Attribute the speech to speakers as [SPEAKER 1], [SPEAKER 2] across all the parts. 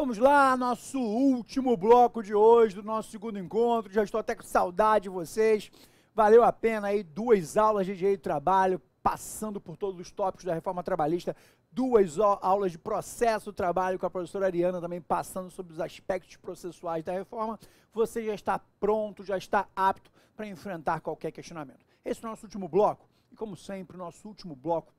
[SPEAKER 1] Vamos lá, nosso último bloco de hoje, do nosso segundo encontro. Já estou até com saudade de vocês. Valeu a pena aí 2 aulas de direito do trabalho, passando por todos os tópicos da reforma trabalhista, 2 aulas de processo do trabalho com a professora Ariana, também passando sobre os aspectos processuais da reforma. Você já está pronto, já está apto para enfrentar qualquer questionamento. Esse é o nosso último bloco, e como sempre, o nosso último bloco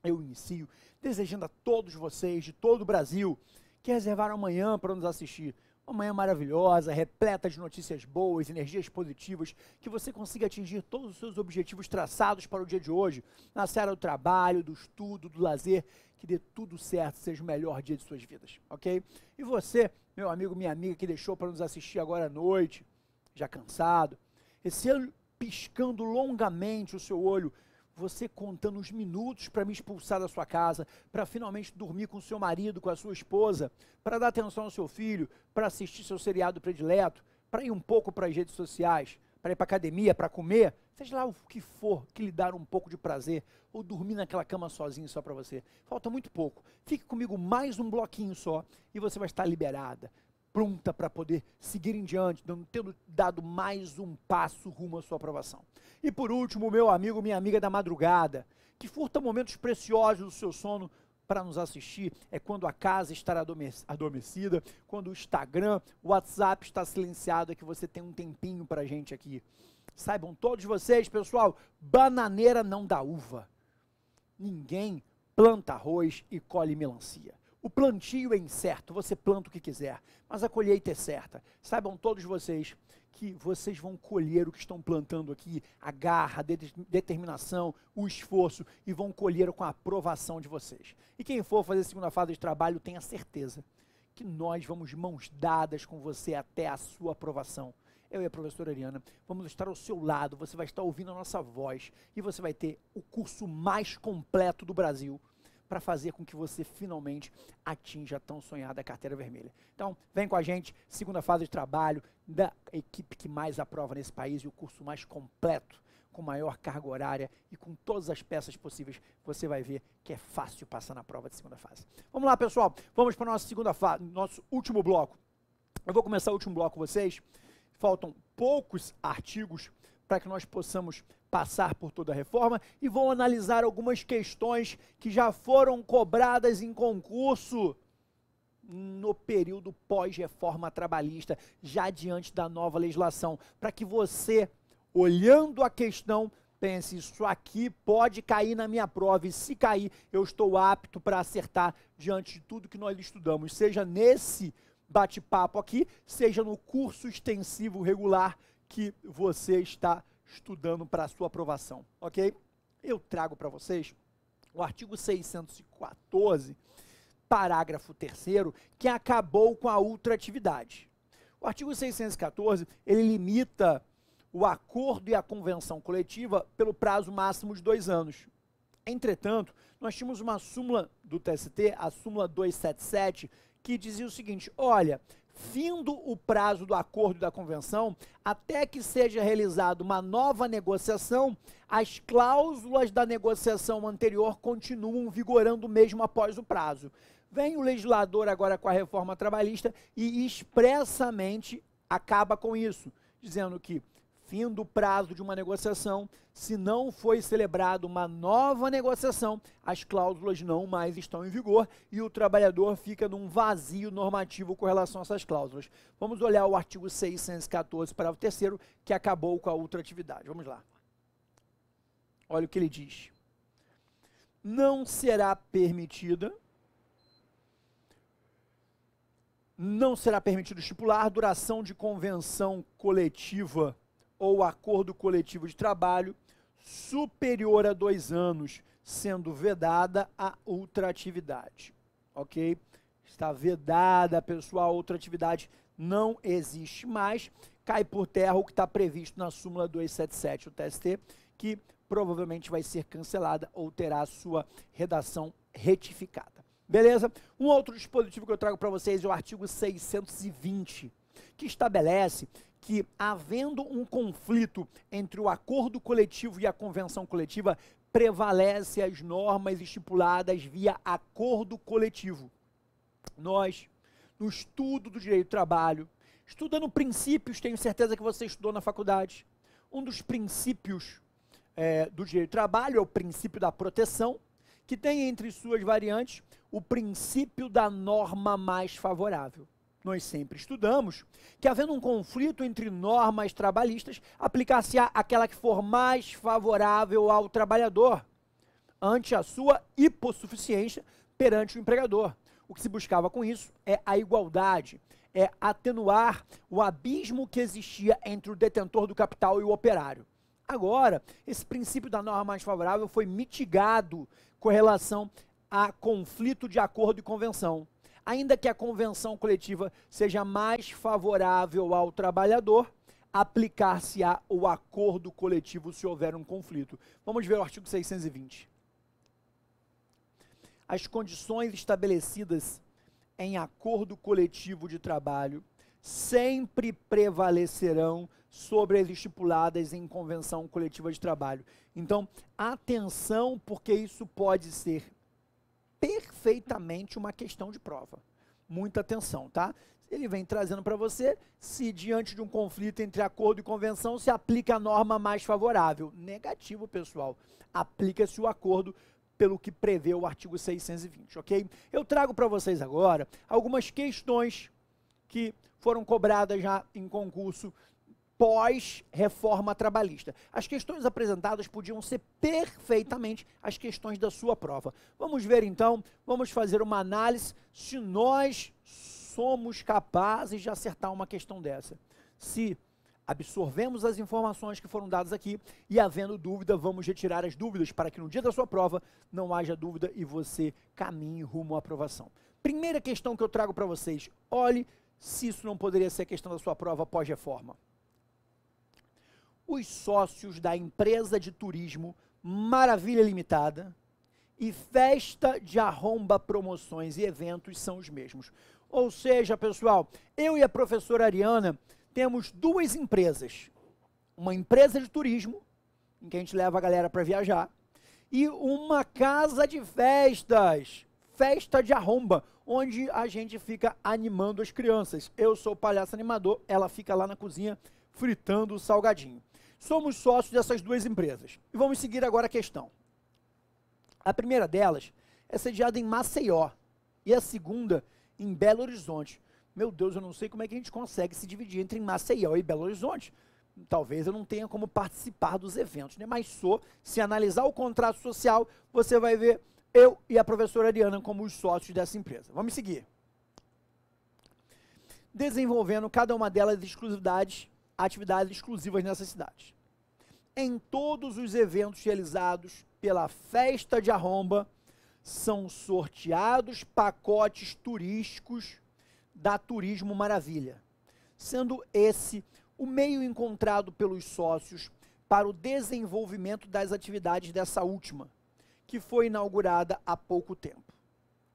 [SPEAKER 1] eu inicio desejando a todos vocês de todo o Brasil que reservaram amanhã para nos assistir. Uma manhã maravilhosa, repleta de notícias boas, energias positivas, que você consiga atingir todos os seus objetivos traçados para o dia de hoje, na seara do trabalho, do estudo, do lazer, que dê tudo certo, seja o melhor dia de suas vidas, ok? E você, meu amigo, minha amiga, que deixou para nos assistir agora à noite, já cansado, esse ano piscando longamente o seu olho, você contando os minutos para me expulsar da sua casa, para finalmente dormir com o seu marido, com a sua esposa, para dar atenção ao seu filho, para assistir seu seriado predileto, para ir um pouco para as redes sociais, para ir para a academia, para comer, seja lá o que for que lhe dar um pouco de prazer, ou dormir naquela cama sozinho só para você. Falta muito pouco. Fique comigo mais um bloquinho só e você vai estar liberada, pronta para poder seguir em diante, tendo dado mais um passo rumo à sua aprovação. E por último, meu amigo, minha amiga da madrugada, que furta momentos preciosos do seu sono para nos assistir, é quando a casa está adormecida, quando o Instagram, o WhatsApp está silenciado, é que você tem um tempinho para a gente aqui. Saibam todos vocês, pessoal, bananeira não dá uva. Ninguém planta arroz e colhe melancia. O plantio é incerto, você planta o que quiser, mas a colheita é certa. Saibam todos vocês que vocês vão colher o que estão plantando aqui, a garra, a determinação, o esforço, e vão colher com a aprovação de vocês. E quem for fazer a segunda fase de trabalho, tenha certeza que nós vamos de mãos dadas com você até a sua aprovação. Eu e a professora Ariana vamos estar ao seu lado, você vai estar ouvindo a nossa voz, e você vai ter o curso mais completo do Brasil, para fazer com que você finalmente atinja a tão sonhada carteira vermelha. Então, vem com a gente, segunda fase de trabalho da equipe que mais aprova nesse país e o curso mais completo, com maior carga horária e com todas as peças possíveis, você vai ver que é fácil passar na prova de segunda fase. Vamos lá, pessoal, vamos para a nossa segunda fase, nosso último bloco. Eu vou começar o último bloco com vocês, faltam poucos artigos para que nós possamos passar por toda a reforma e vou analisar algumas questões que já foram cobradas em concurso no período pós-reforma trabalhista, já diante da nova legislação, para que você, olhando a questão, pense, isso aqui pode cair na minha prova, e se cair, eu estou apto para acertar diante de tudo que nós estudamos, seja nesse bate-papo aqui, seja no curso extensivo regular que você está estudando para a sua aprovação, ok? Eu trago para vocês o artigo 614, parágrafo 3º, que acabou com a ultratividade. O artigo 614, ele limita o acordo e a convenção coletiva pelo prazo máximo de 2 anos. Entretanto, nós tínhamos uma súmula do TST, a súmula 277, que dizia o seguinte, olha, findo o prazo do acordo e da convenção, até que seja realizada uma nova negociação, as cláusulas da negociação anterior continuam vigorando mesmo após o prazo. Vem o legislador agora com a reforma trabalhista e expressamente acaba com isso, dizendo que, findo o prazo de uma negociação, se não foi celebrada uma nova negociação, as cláusulas não mais estão em vigor e o trabalhador fica num vazio normativo com relação a essas cláusulas. Vamos olhar o artigo 614, parágrafo 3º, que acabou com a ultratividade. Vamos lá. Olha o que ele diz. Não será permitido estipular duração de convenção coletiva ou acordo coletivo de trabalho superior a 2 anos, sendo vedada a ultratividade, ok? Está vedada, pessoal, a ultratividade não existe mais, cai por terra o que está previsto na súmula 277 do TST, que provavelmente vai ser cancelada ou terá a sua redação retificada. Beleza? Um outro dispositivo que eu trago para vocês é o artigo 620, que estabelece que, havendo um conflito entre o acordo coletivo e a convenção coletiva, prevalece as normas estipuladas via acordo coletivo. Nós, no estudo do direito do trabalho, estudando princípios, tenho certeza que você estudou na faculdade. Um dos princípios do direito do trabalho é o princípio da proteção, que tem entre suas variantes o princípio da norma mais favorável. Nós sempre estudamos que, havendo um conflito entre normas trabalhistas, aplicar-se-á aquela que for mais favorável ao trabalhador, ante a sua hipossuficiência perante o empregador. O que se buscava com isso é a igualdade, é atenuar o abismo que existia entre o detentor do capital e o operário. Agora, esse princípio da norma mais favorável foi mitigado com relação a conflito de acordo e convenção. Ainda que a convenção coletiva seja mais favorável ao trabalhador, aplicar-se-á o acordo coletivo se houver um conflito. Vamos ver o artigo 620. As condições estabelecidas em acordo coletivo de trabalho sempre prevalecerão sobre as estipuladas em convenção coletiva de trabalho. Então, atenção, porque isso pode ser perfeitamente uma questão de prova. Muita atenção, tá? Ele vem trazendo para você se diante de um conflito entre acordo e convenção se aplica a norma mais favorável. Negativo, pessoal. Aplica-se o acordo pelo que prevê o artigo 620, ok? Eu trago para vocês agora algumas questões que foram cobradas já em concurso pós-reforma trabalhista. As questões apresentadas podiam ser perfeitamente as questões da sua prova. Vamos ver então, vamos fazer uma análise se nós somos capazes de acertar uma questão dessa. Se absorvemos as informações que foram dadas aqui e, havendo dúvida, vamos retirar as dúvidas para que no dia da sua prova não haja dúvida e você caminhe rumo à aprovação. Primeira questão que eu trago para vocês, olhe se isso não poderia ser a questão da sua prova pós-reforma. Os sócios da empresa de turismo Maravilha Limitada e Festa de Arromba Promoções e Eventos são os mesmos. Ou seja, pessoal, eu e a professora Ariana temos duas empresas. Uma empresa de turismo, em que a gente leva a galera para viajar, e uma casa de festas, Festa de Arromba, onde a gente fica animando as crianças. Eu sou o palhaço animador, ela fica lá na cozinha fritando o salgadinho. Somos sócios dessas duas empresas. E vamos seguir agora a questão. A primeira delas é sediada em Maceió e a segunda em Belo Horizonte. Meu Deus, eu não sei como é que a gente consegue se dividir entre Maceió e Belo Horizonte. Talvez eu não tenha como participar dos eventos, né? Mas se analisar o contrato social, você vai ver eu e a professora Ariana como os sócios dessa empresa. Vamos seguir. Desenvolvendo cada uma delas atividades exclusivas nessas cidades. Em todos os eventos realizados pela Festa de Arromba, são sorteados pacotes turísticos da Turismo Maravilha, sendo esse o meio encontrado pelos sócios para o desenvolvimento das atividades dessa última, que foi inaugurada há pouco tempo.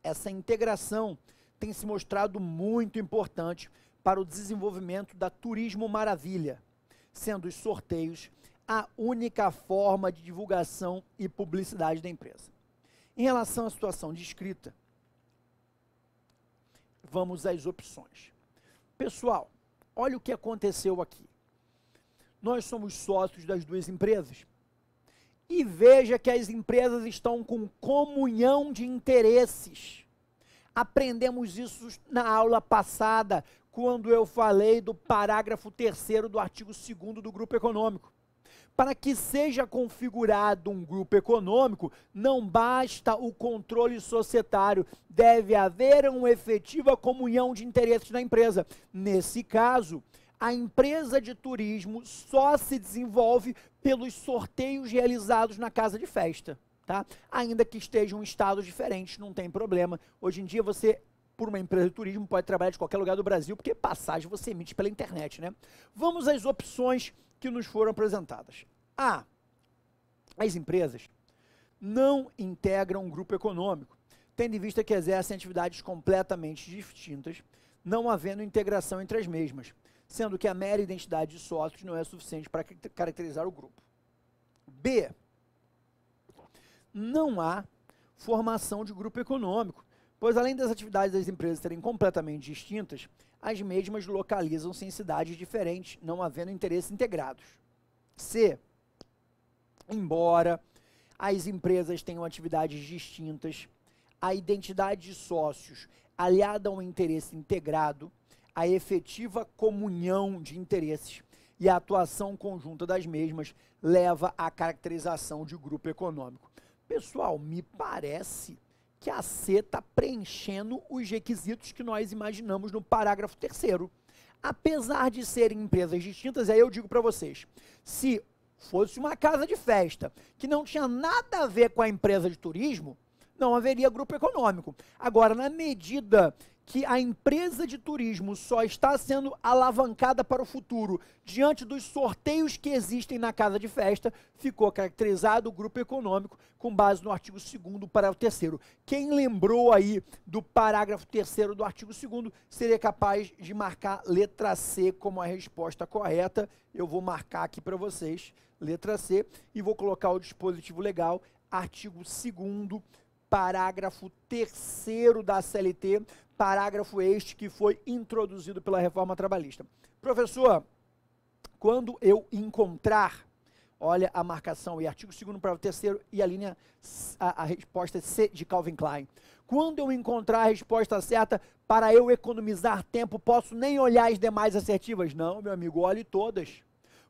[SPEAKER 1] Essa integração tem se mostrado muito importante para o desenvolvimento da Turismo Maravilha, sendo os sorteios a única forma de divulgação e publicidade da empresa. Em relação à situação descrita, vamos às opções. Pessoal, olha o que aconteceu aqui. Nós somos sócios das duas empresas e veja que as empresas estão com comunhão de interesses. Aprendemos isso na aula passada, quando eu falei do parágrafo 3º do artigo 2º do grupo econômico. Para que seja configurado um grupo econômico, não basta o controle societário, deve haver uma efetiva comunhão de interesses na empresa. Nesse caso, a empresa de turismo só se desenvolve pelos sorteios realizados na casa de festa, tá? Ainda que estejam em estados diferentes, não tem problema. Hoje em dia você, por uma empresa de turismo, pode trabalhar de qualquer lugar do Brasil, porque passagem você emite pela internet, né? Vamos às opções que nos foram apresentadas. A. As empresas não integram um grupo econômico, tendo em vista que exercem atividades completamente distintas, não havendo integração entre as mesmas, sendo que a mera identidade de sócios não é suficiente para caracterizar o grupo. B. Não há formação de grupo econômico, pois além das atividades das empresas serem completamente distintas, as mesmas localizam-se em cidades diferentes, não havendo interesses integrados. C. Embora as empresas tenham atividades distintas, a identidade de sócios aliada a um interesse integrado, a efetiva comunhão de interesses e a atuação conjunta das mesmas leva à caracterização de grupo econômico. Pessoal, me parece que a C está preenchendo os requisitos que nós imaginamos no parágrafo 3º. Apesar de serem empresas distintas, aí eu digo para vocês, se fosse uma casa de festa que não tinha nada a ver com a empresa de turismo, não haveria grupo econômico. Agora, na medida que a empresa de turismo só está sendo alavancada para o futuro diante dos sorteios que existem na casa de festa, ficou caracterizado o grupo econômico com base no artigo 2º, parágrafo 3º. Quem lembrou aí do parágrafo 3º do artigo 2º seria capaz de marcar letra C como a resposta correta. Eu vou marcar aqui para vocês, letra C, e vou colocar o dispositivo legal, artigo 2º, parágrafo 3º da CLT, parágrafo este que foi introduzido pela reforma trabalhista. Professor, quando eu encontrar, olha a marcação e artigo 2º, parágrafo 3º e a linha, a resposta C de Calvin Klein. Quando eu encontrar a resposta certa, para eu economizar tempo, posso nem olhar as demais assertivas? Não, meu amigo, olhe todas.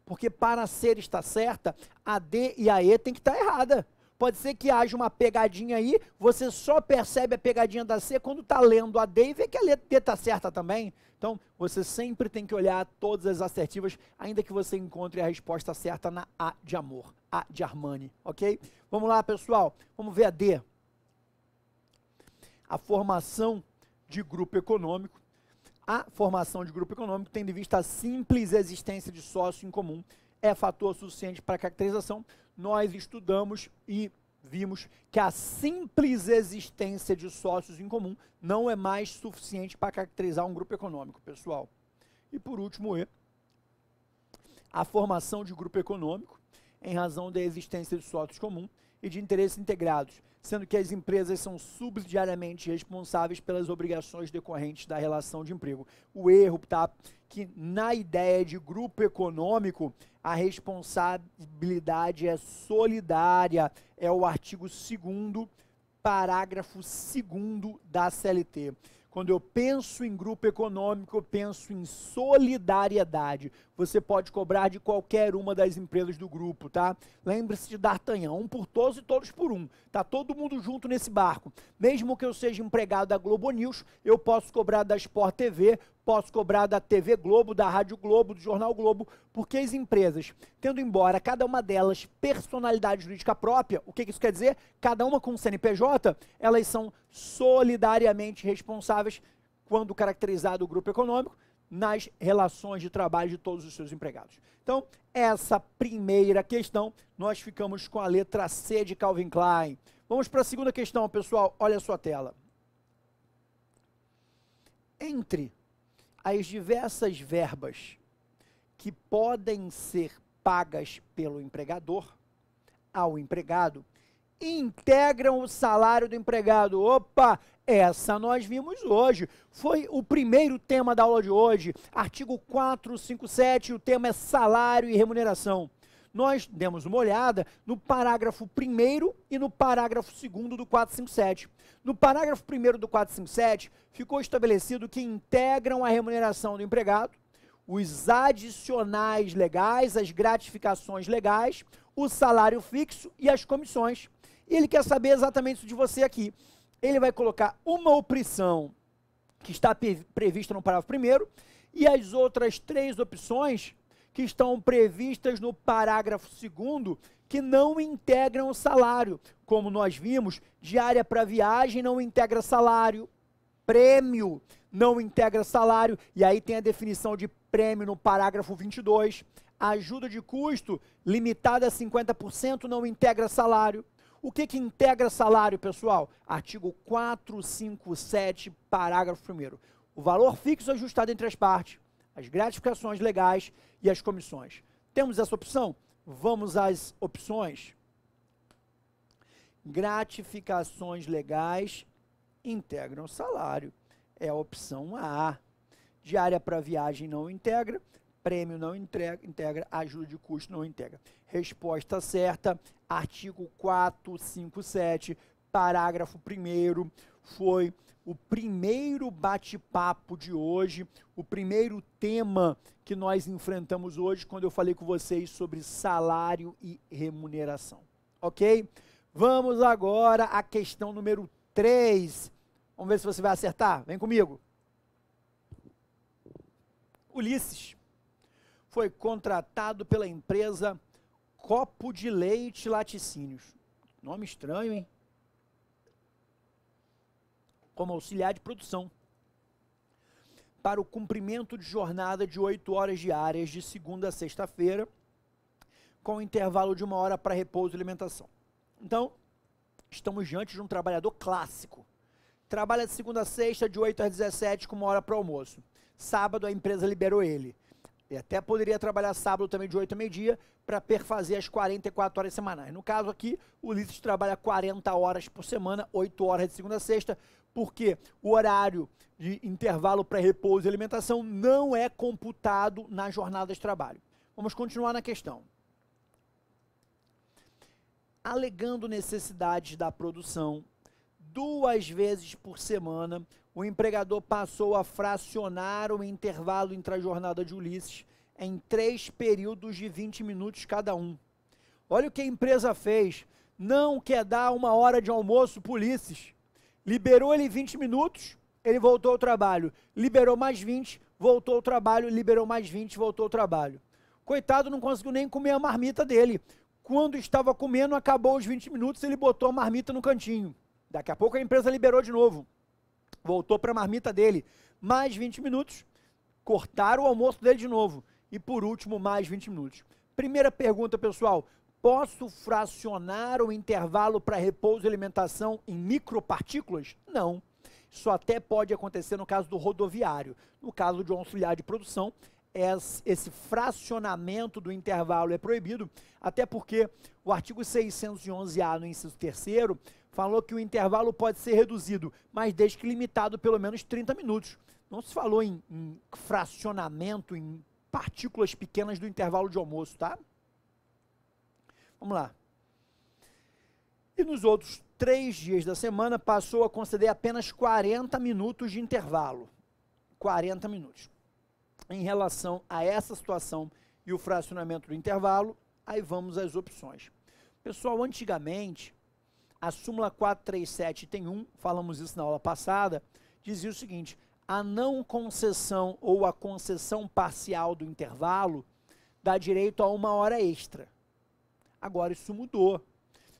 [SPEAKER 1] Porque para a C estar certa, a D e a E tem que estar errada. Pode ser que haja uma pegadinha aí, você só percebe a pegadinha da C quando está lendo a D e vê que a letra D está certa também. Então, você sempre tem que olhar todas as assertivas, ainda que você encontre a resposta certa na A de amor, A de Armani, ok? Vamos lá, pessoal, vamos ver a D. A formação de grupo econômico. A formação de grupo econômico, tendo em vista a simples existência de sócio em comum, é fator suficiente para a caracterização. Nós estudamos e vimos que a simples existência de sócios em comum não é mais suficiente para caracterizar um grupo econômico, pessoal. E por último, E, a formação de grupo econômico em razão da existência de sócios comuns e de interesses integrados, sendo que as empresas são subsidiariamente responsáveis pelas obrigações decorrentes da relação de emprego. O erro está que na ideia de grupo econômico, a responsabilidade é solidária, é o artigo 2º, parágrafo 2º da CLT. Quando eu penso em grupo econômico, eu penso em solidariedade. Você pode cobrar de qualquer uma das empresas do grupo, tá? Lembre-se de D'Artagnan, um por todos e todos por um. Tá todo mundo junto nesse barco. Mesmo que eu seja empregado da Globo News, eu posso cobrar da Sport TV, posso cobrar da TV Globo, da Rádio Globo, do Jornal Globo, porque as empresas, tendo embora cada uma delas personalidade jurídica própria, o que isso quer dizer? Cada uma com CNPJ, elas são solidariamente responsáveis, quando caracterizado o grupo econômico, nas relações de trabalho de todos os seus empregados. Então, essa primeira questão, nós ficamos com a letra C de Calvin Klein. Vamos para a segunda questão, pessoal, olha a sua tela. Entre as diversas verbas que podem ser pagas pelo empregador ao empregado, integram o salário do empregado. Opa, essa nós vimos hoje. Foi o primeiro tema da aula de hoje, artigo 457, o tema é salário e remuneração. Nós demos uma olhada no parágrafo 1º e no parágrafo 2º do 457. No parágrafo 1º do 457, ficou estabelecido que integram a remuneração do empregado os adicionais legais, as gratificações legais, o salário fixo e as comissões. E ele quer saber exatamente isso de você aqui. Ele vai colocar uma opção que está prevista no parágrafo 1º e as outras 3 opções que estão previstas no parágrafo 2º, que não integram o salário. Como nós vimos, diária para viagem não integra salário, prêmio não integra salário, e aí tem a definição de prêmio no parágrafo 22, ajuda de custo limitada a 50% não integra salário. O que integra salário, pessoal? Artigo 457, parágrafo 1º. O valor fixo ajustado entre as partes, as gratificações legais e as comissões. Temos essa opção? Vamos às opções. Gratificações legais integram o salário. É a opção A. Diária para viagem não integra, prêmio não integra, ajuda de custo não integra. Resposta certa, artigo 457, parágrafo 1º, foi o primeiro bate-papo de hoje, o primeiro tema que nós enfrentamos hoje, quando eu falei com vocês sobre salário e remuneração. Ok? Vamos agora à questão número 3. Vamos ver se você vai acertar. Vem comigo. Ulisses foi contratado pela empresa Copo de Leite Laticínios. Nome estranho, hein? Como auxiliar de produção, para o cumprimento de jornada de 8 horas diárias, de segunda a sexta-feira, com intervalo de 1 hora para repouso e alimentação. Então, estamos diante de um trabalhador clássico. Trabalha de segunda a sexta, de 8 às 17, com 1 hora para o almoço. Sábado, a empresa liberou ele. E até poderia trabalhar sábado também de 8 a meio-dia para perfazer as 44 horas semanais. No caso aqui, o Ulisses trabalha 40 horas por semana, 8 horas de segunda a sexta, porque o horário de intervalo para repouso e alimentação não é computado na jornada de trabalho. Vamos continuar na questão. Alegando necessidades da produção, 2 vezes por semana, o empregador passou a fracionar o intervalo entre a jornada de Ulisses em 3 períodos de 20 minutos cada um. Olha o que a empresa fez. Não quer dar 1 hora de almoço para o Ulisses. Liberou ele 20 minutos, ele voltou ao trabalho. Liberou mais 20, voltou ao trabalho. Liberou mais 20, voltou ao trabalho. Coitado, não conseguiu nem comer a marmita dele. Quando estava comendo, acabou os 20 minutos, ele botou a marmita no cantinho. Daqui a pouco a empresa liberou de novo. Voltou para a marmita dele. Mais 20 minutos, cortaram o almoço dele de novo. E por último, mais 20 minutos. Primeira pergunta, pessoal. Posso fracionar o intervalo para repouso e alimentação em micropartículas? Não. Isso até pode acontecer no caso do rodoviário. No caso de um auxiliar de produção, esse fracionamento do intervalo é proibido, até porque o artigo 611-A, no inciso 3º, falou que o intervalo pode ser reduzido, mas desde que limitado pelo menos 30 minutos. Não se falou em fracionamento, em partículas pequenas do intervalo de almoço, tá? Vamos lá. E nos outros 3 dias da semana, passou a conceder apenas 40 minutos de intervalo. 40 minutos. Em relação a essa situação e o fracionamento do intervalo, aí vamos às opções. Pessoal, antigamente, a súmula 437, item 1, falamos isso na aula passada, dizia o seguinte: a não concessão ou a concessão parcial do intervalo dá direito a 1 hora extra. Agora isso mudou.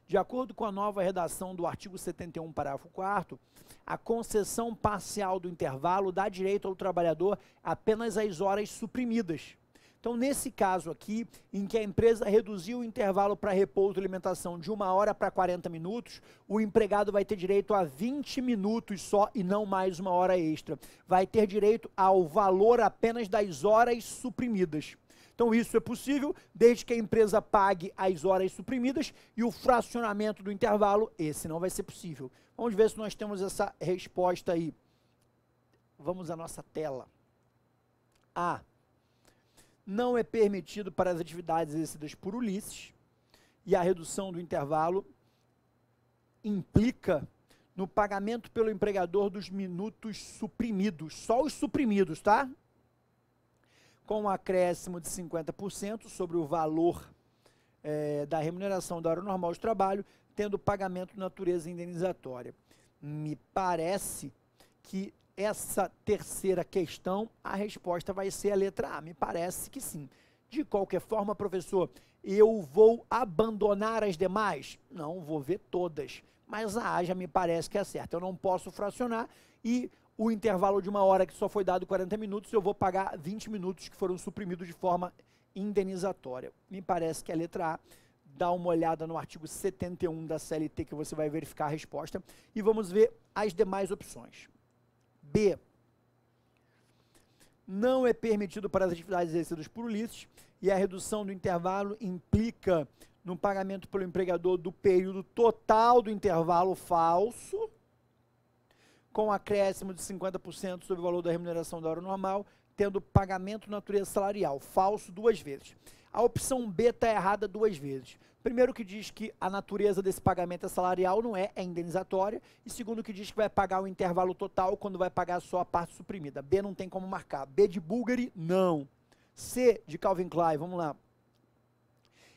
[SPEAKER 1] De acordo com a nova redação do artigo 71, parágrafo 4º, a concessão parcial do intervalo dá direito ao trabalhador apenas às horas suprimidas. Então, nesse caso aqui, em que a empresa reduziu o intervalo para repouso e alimentação de 1 hora para 40 minutos, o empregado vai ter direito a 20 minutos só e não mais 1 hora extra. Vai ter direito ao valor apenas das horas suprimidas. Então, isso é possível desde que a empresa pague as horas suprimidas e o fracionamento do intervalo, esse não vai ser possível. Vamos ver se nós temos essa resposta aí. Vamos à nossa tela. A. Não é permitido para as atividades exercidas por Ulisses e a redução do intervalo implica no pagamento pelo empregador dos minutos suprimidos, só os suprimidos, tá? Com um acréscimo de 50% sobre o valor da remuneração da hora normal de trabalho, tendo pagamento de natureza indenizatória. Me parece que essa terceira questão, a resposta vai ser a letra A. Me parece que sim. De qualquer forma, professor, eu vou abandonar as demais? Não, vou ver todas. Mas a A já me parece que é certa. Eu não posso fracionar e o intervalo de 1 hora que só foi dado 40 minutos, eu vou pagar 20 minutos que foram suprimidos de forma indenizatória. Me parece que é a letra A. Dá uma olhada no artigo 71 da CLT que você vai verificar a resposta. E vamos ver as demais opções. B. Não é permitido para as atividades exercidas por Ulisses e a redução do intervalo implica no pagamento pelo empregador do período total do intervalo falso, com acréscimo de 50% sobre o valor da remuneração da hora normal, tendo pagamento natureza salarial, falso 2 vezes. A opção B está errada 2 vezes. Primeiro que diz que a natureza desse pagamento é salarial, não é indenizatória. E segundo que diz que vai pagar o intervalo total quando vai pagar só a parte suprimida. B não tem como marcar. B de Bulgari, não. C de Calvin Klein, vamos lá.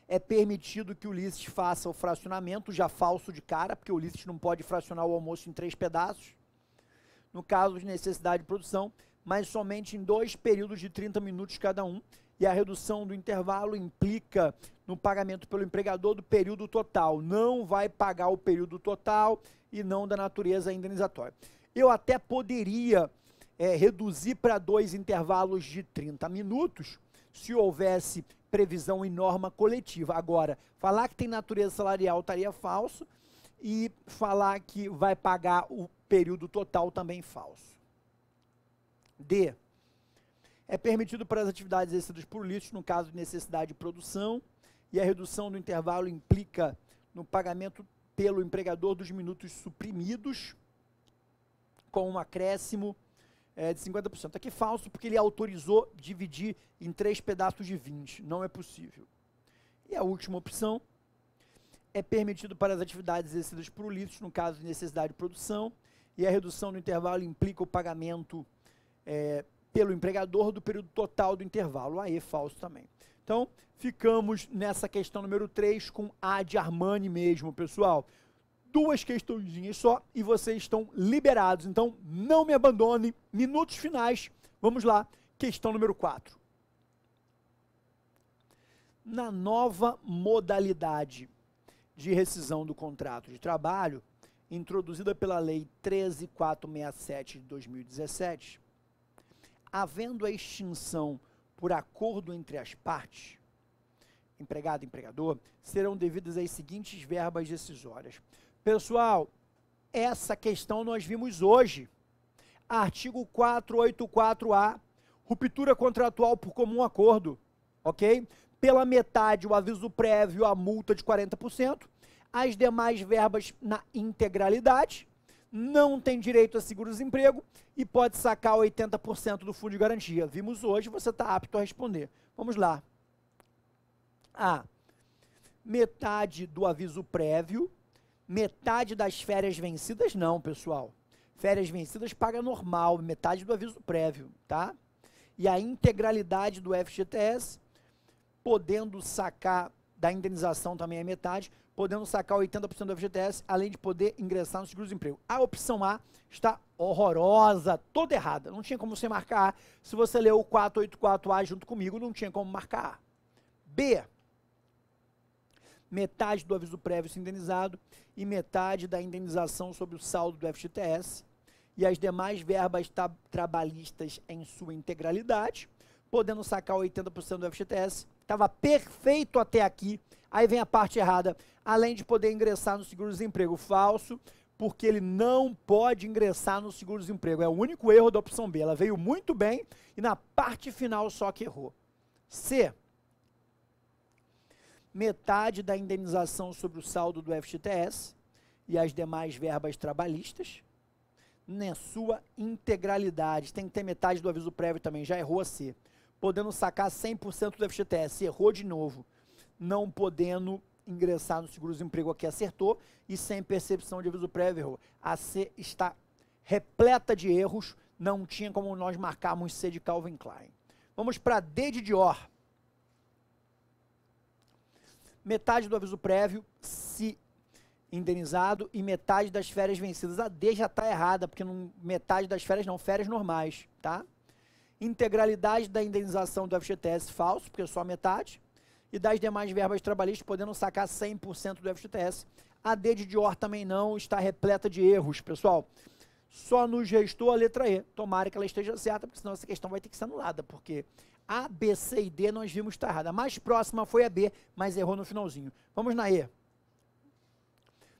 [SPEAKER 1] É permitido que o Ulisses faça o fracionamento, já falso de cara, porque o Ulisses não pode fracionar o almoço em 3 pedaços, no caso de necessidade de produção, mas somente em 2 períodos de 30 minutos cada um, e a redução do intervalo implica no pagamento pelo empregador do período total. Não vai pagar o período total e não da natureza indenizatória. Eu até poderia reduzir para 2 intervalos de 30 minutos, se houvesse previsão em norma coletiva. Agora, falar que tem natureza salarial estaria falso, e falar que vai pagar o período total também falso. D. É permitido para as atividades exercidas por Ulisses, no caso de necessidade de produção, e a redução do intervalo implica no pagamento pelo empregador dos minutos suprimidos, com um acréscimo de 50%. Aqui falso, porque ele autorizou dividir em 3 pedaços de 20. Não é possível. E a última opção, é permitido para as atividades exercidas por Ulisses, no caso de necessidade de produção, e a redução do intervalo implica o pagamento pelo empregador do período total do intervalo. Aí, falso também. Então, ficamos nessa questão número 3 com A de Armani mesmo, pessoal. 2 questõezinhas só e vocês estão liberados. Então, não me abandone. Minutos finais. Vamos lá. Questão número 4. Na nova modalidade de rescisão do contrato de trabalho, introduzida pela Lei 13.467 de 2017, havendo a extinção por acordo entre as partes, empregado e empregador, serão devidas as seguintes verbas decisórias. Pessoal, essa questão nós vimos hoje. Artigo 484-A, ruptura contratual por comum acordo, ok? Pela metade o aviso prévio, a multa de 40%, as demais verbas na integralidade, não tem direito a seguro-desemprego e pode sacar 80% do fundo de garantia. Vimos hoje, você está apto a responder. Vamos lá. A. Metade do aviso prévio, metade das férias vencidas, não, pessoal. Férias vencidas paga normal, metade do aviso prévio, tá? E a integralidade do FGTS, podendo sacar da indenização também é metade, podendo sacar 80% do FGTS, além de poder ingressar no seguro-desemprego. A opção A está horrorosa, toda errada. Não tinha como você marcar A. Se você leu o 484A junto comigo, não tinha como marcar A. B. Metade do aviso prévio indenizado e metade da indenização sobre o saldo do FGTS e as demais verbas trabalhistas em sua integralidade, podendo sacar 80% do FGTS. Estava perfeito até aqui. Aí vem a parte errada. Além de poder ingressar no seguro-desemprego. Falso, porque ele não pode ingressar no seguro-desemprego. É o único erro da opção B. Ela veio muito bem e na parte final só que errou. C. Metade da indenização sobre o saldo do FGTS e as demais verbas trabalhistas na sua integralidade. Tem que ter metade do aviso prévio também. Já errou a C. Podendo sacar 100% do FGTS. Errou de novo. Não podendo ingressar no seguro-desemprego, aqui acertou, e sem percepção de aviso prévio, errou. A C está repleta de erros, não tinha como nós marcarmos C de Calvin Klein. Vamos para D de Dior. Metade do aviso prévio, se indenizado, e metade das férias vencidas. A D já está errada, porque não, metade das férias não, férias normais, tá? Integralidade da indenização do FGTS, falso, porque é só metade. E das demais verbas trabalhistas, podendo sacar 100% do FGTS. A D de Dior também não, está repleta de erros, pessoal. Só nos restou a letra E. Tomara que ela esteja certa, porque senão essa questão vai ter que ser anulada, porque A, B, C e D nós vimos estar errada. A mais próxima foi a B, mas errou no finalzinho. Vamos na E.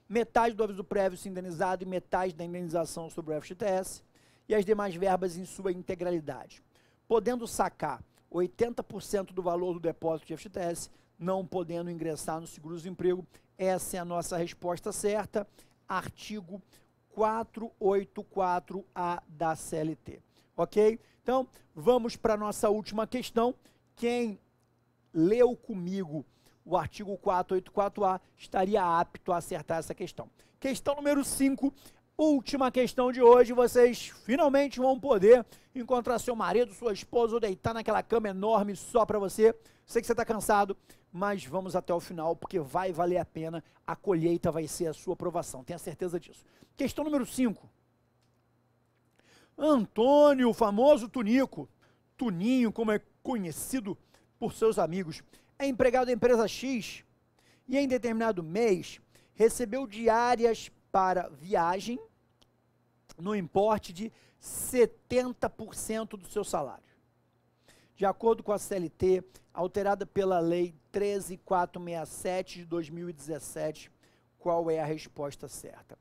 [SPEAKER 1] Metade do aviso prévio se indenizado e metade da indenização sobre o FGTS e as demais verbas em sua integralidade. Podendo sacar 80% do valor do depósito de FGTS, não podendo ingressar no seguro-desemprego. Essa é a nossa resposta certa. Artigo 484A da CLT, ok? Então, vamos para a nossa última questão. Quem leu comigo o artigo 484A estaria apto a acertar essa questão. Questão número 5, última questão de hoje. Vocês finalmente vão poder encontrar seu marido, sua esposa, ou deitar naquela cama enorme só para você. Sei que você está cansado, mas vamos até o final, porque vai valer a pena. A colheita vai ser a sua aprovação, tenha certeza disso. Questão número 5. Antônio, o famoso Tunico, Tuninho, como é conhecido por seus amigos, é empregado da empresa X e em determinado mês recebeu diárias para viagem no importe de 70% do seu salário. De acordo com a CLT, alterada pela Lei 13.467 de 2017, qual é a resposta certa?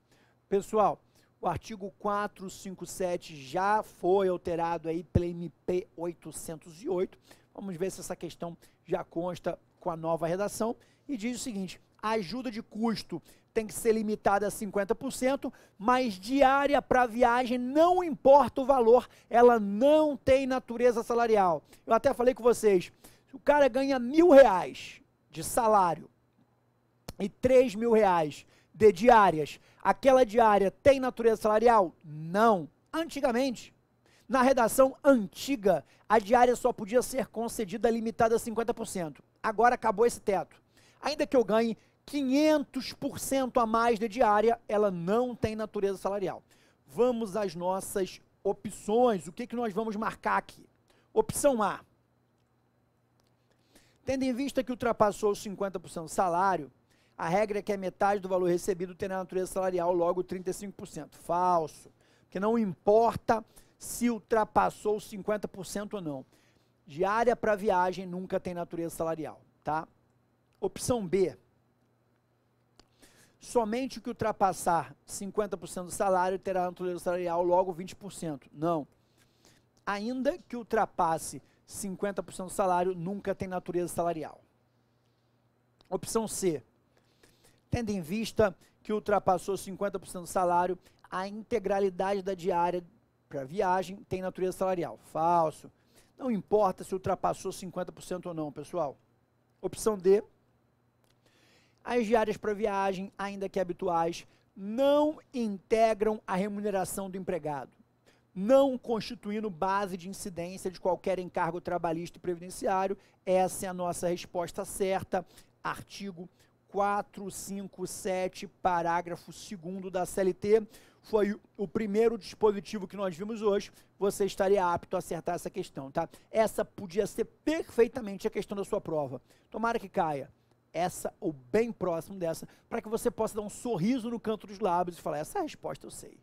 [SPEAKER 1] Pessoal, o artigo 457 já foi alterado aí pela MP 808. Vamos ver se essa questão já consta com a nova redação. E diz o seguinte: a ajuda de custo tem que ser limitada a 50%, mas diária para viagem, não importa o valor, ela não tem natureza salarial. Eu até falei com vocês, se o cara ganha R$1.000 de salário e R$3.000 de diárias, aquela diária tem natureza salarial? Não. Antigamente, na redação antiga, a diária só podia ser concedida limitada a 50%. Agora acabou esse teto. Ainda que eu ganhe 500% a mais de diária, ela não tem natureza salarial. Vamos às nossas opções. O que nós vamos marcar aqui? Opção A. Tendo em vista que ultrapassou os 50% do salário, a regra é que a metade do valor recebido terá natureza salarial, logo 35%. Falso. Porque não importa se ultrapassou os 50% ou não. Diária para viagem nunca tem natureza salarial, tá? Opção B. Somente o que ultrapassar 50% do salário terá natureza salarial, logo 20%. Não. Ainda que ultrapasse 50% do salário, nunca tem natureza salarial. Opção C. Tendo em vista que ultrapassou 50% do salário, a integralidade da diária para viagem tem natureza salarial. Falso. Não importa se ultrapassou 50% ou não, pessoal. Opção D. As diárias para viagem, ainda que habituais, não integram a remuneração do empregado, não constituindo base de incidência de qualquer encargo trabalhista e previdenciário. Essa é a nossa resposta certa. Artigo 457, parágrafo 2º da CLT. Foi o primeiro dispositivo que nós vimos hoje. Você estaria apto a acertar essa questão, tá? Essa podia ser perfeitamente a questão da sua prova. Tomara que caia essa ou bem próximo dessa, para que você possa dar um sorriso no canto dos lábios e falar, essa resposta eu sei.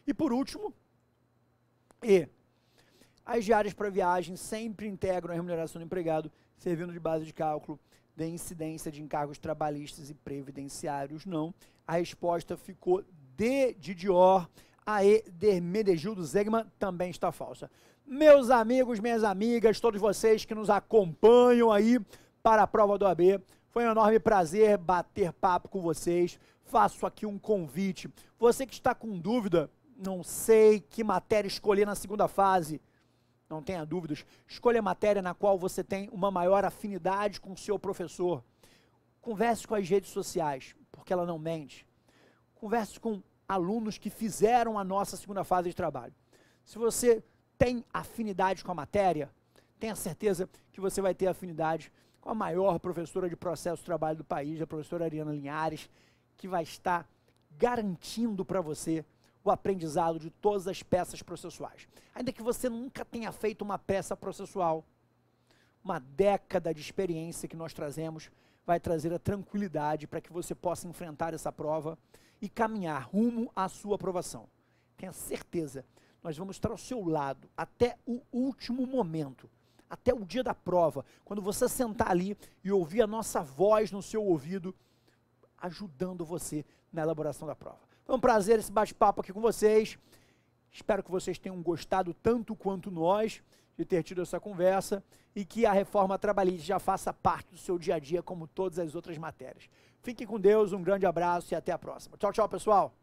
[SPEAKER 1] E por último, as diárias para viagem sempre integram a remuneração do empregado, servindo de base de cálculo de incidência de encargos trabalhistas e previdenciários. Não. A resposta ficou D de Dior, a E de Hermenegildo Zegman, também está falsa. Meus amigos, minhas amigas, todos vocês que nos acompanham aí para a prova do AB, foi um enorme prazer bater papo com vocês. Faço aqui um convite. Você que está com dúvida, não sei que matéria escolher na segunda fase, não tenha dúvidas. Escolha a matéria na qual você tem uma maior afinidade com o seu professor. Converse com as redes sociais, porque ela não mente. Converse com alunos que fizeram a nossa segunda fase de trabalho. Se você tem afinidade com a matéria, tenha certeza que você vai ter afinidade com a maior professora de processo de trabalho do país, a professora Ariana Linhares, que vai estar garantindo para você o aprendizado de todas as peças processuais. Ainda que você nunca tenha feito uma peça processual, uma década de experiência que nós trazemos vai trazer a tranquilidade para que você possa enfrentar essa prova e caminhar rumo à sua aprovação. Tenha certeza, nós vamos estar ao seu lado até o último momento, até o dia da prova, quando você sentar ali e ouvir a nossa voz no seu ouvido, ajudando você na elaboração da prova. Foi um prazer esse bate-papo aqui com vocês. Espero que vocês tenham gostado tanto quanto nós de ter tido essa conversa e que a reforma trabalhista já faça parte do seu dia a dia, como todas as outras matérias. Fiquem com Deus, um grande abraço e até a próxima. Tchau, tchau, pessoal!